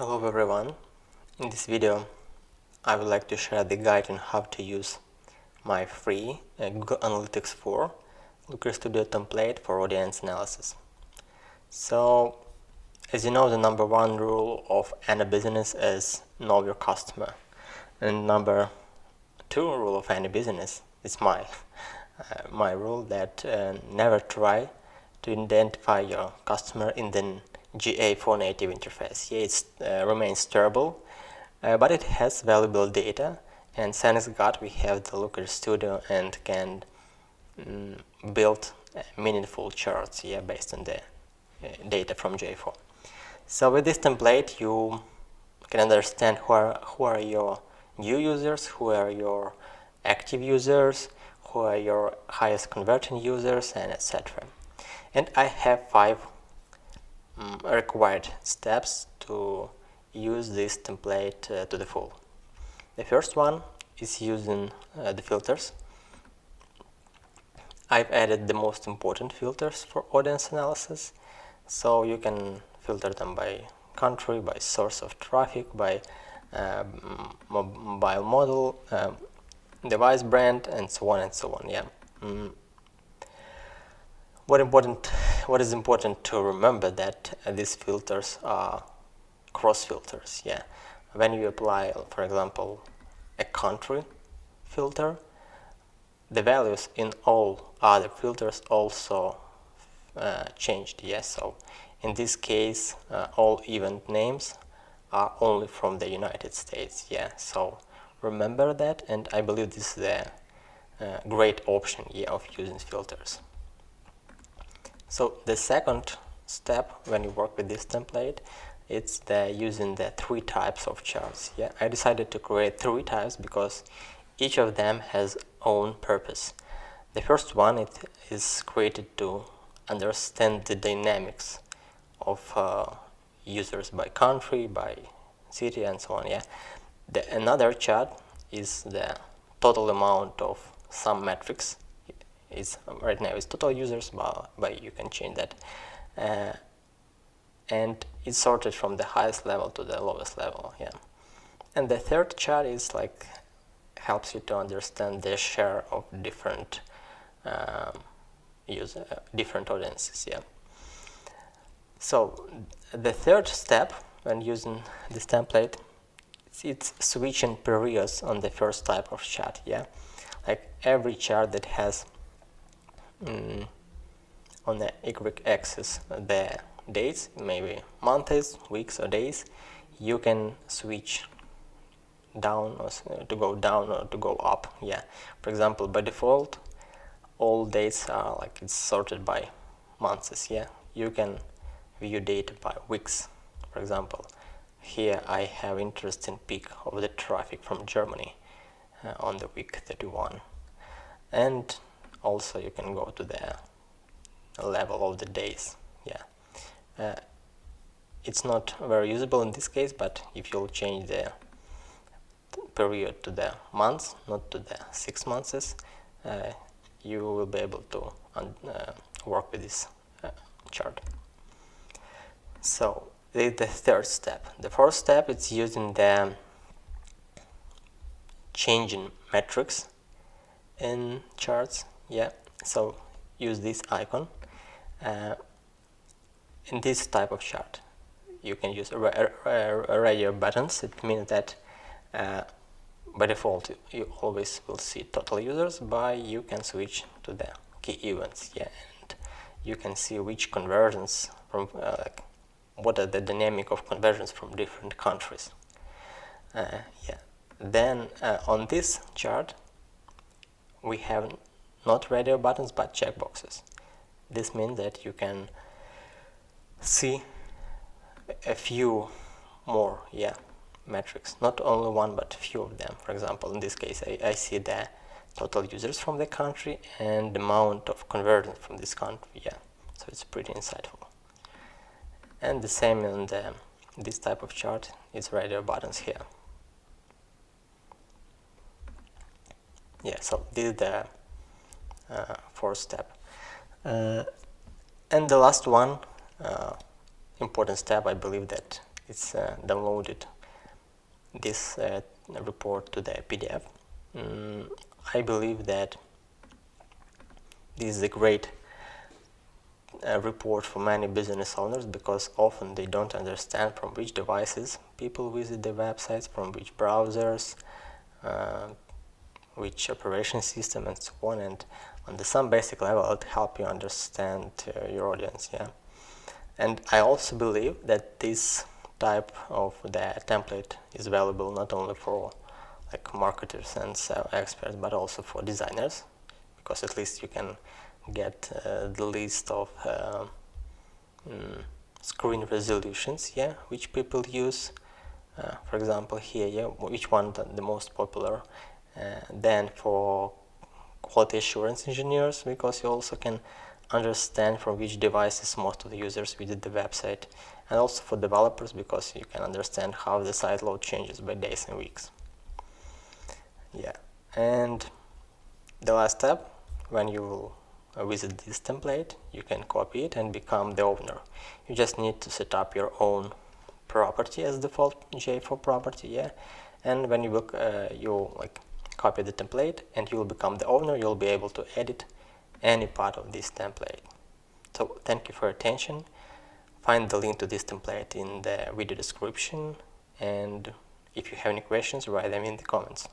Hello everyone, in this video I would like to share the guide on how to use my free Google Analytics 4 Looker Studio template for audience analysis. So, as you know, the number one rule of any business is know your customer, and number two rule of any business is my rule that never try to identify your customer in the GA4 native interface. Yeah, it remains terrible, but it has valuable data, and thanks God we have the Looker Studio and can build meaningful charts based on the data from GA4. So with this template you can understand who are your new users, who are your active users, who are your highest converting users, and etc. And I have 5 required steps to use this template to the full. The first one is using the filters. I've added the most important filters for audience analysis, so you can filter them by country, by source of traffic, by mobile model, device brand, and so on and so on. Yeah. What is important to remember that these filters are cross filters. Yeah, when you apply, for example, a country filter, the values in all other filters also changed. Yes, so in this case, all event names are only from the United States. Yeah, so remember that, and I believe this is a great option of using filters. So the second step when you work with this template, it's using the 3 types of charts. Yeah, I decided to create 3 types because each of them has own purpose. The first one, it is created to understand the dynamics of users by country, by city, and so on. Yeah, another chart is the total amount of some metrics. Right now is total users, but you can change that, and it's sorted from the highest level to the lowest level. Yeah, and the third chart is like helps you to understand the share of different different audiences. Yeah, so the third step when using this template, it's switching periods on the first type of chart. Yeah, like every chart that has on the y-axis the dates, maybe months, weeks, or days, you can switch down or to go down or to go up. Yeah, for example, by default all dates are like it's sorted by months. Yeah, you can view data by weeks. For example, here I have interesting peak of the traffic from Germany on the week 31, and also you can go to the level of the days. Yeah, it's not very usable in this case, but if you'll change the period to the months, not to the 6 months, you will be able to work with this chart. So the third step. The fourth step, it's using the changing metrics in charts. Yeah, so use this icon. In this type of chart you can use radio buttons. It means that by default you always will see total users, but you can switch to the key events. Yeah, and you can see which conversions from what are the dynamic of conversions from different countries. Yeah, then on this chart we have not radio buttons but checkboxes. This means that you can see a few more metrics, not only one but a few of them. For example, in this case I see the total users from the country and the amount of conversions from this country. Yeah, so it's pretty insightful. And the same in this type of chart, it's radio buttons here. Yeah, so this is the fourth step. And the last one, important step, I believe that it's downloaded this report to the PDF. I believe that this is a great report for many business owners, because often they don't understand from which devices people visit the websites, from which browsers, which operation system, and so on. And on some basic level, it'll help you understand your audience. Yeah, and I also believe that this type of the template is valuable not only for like marketers and experts, but also for designers, because at least you can get the list of screen resolutions, yeah, which people use. For example, here, yeah, which one the most popular. Then for quality assurance engineers, because you also can understand from which devices most of the users visit the website, and also for developers, because you can understand how the site load changes by days and weeks. Yeah, and the last step, when you visit this template, you can copy it and become the owner. You just need to set up your own property as default GA4 property, yeah. And when you look, you like copy the template and you will become the owner. You'll be able to edit any part of this template. So thank you for your attention. Find the link to this template in the video description, and if you have any questions, write them in the comments.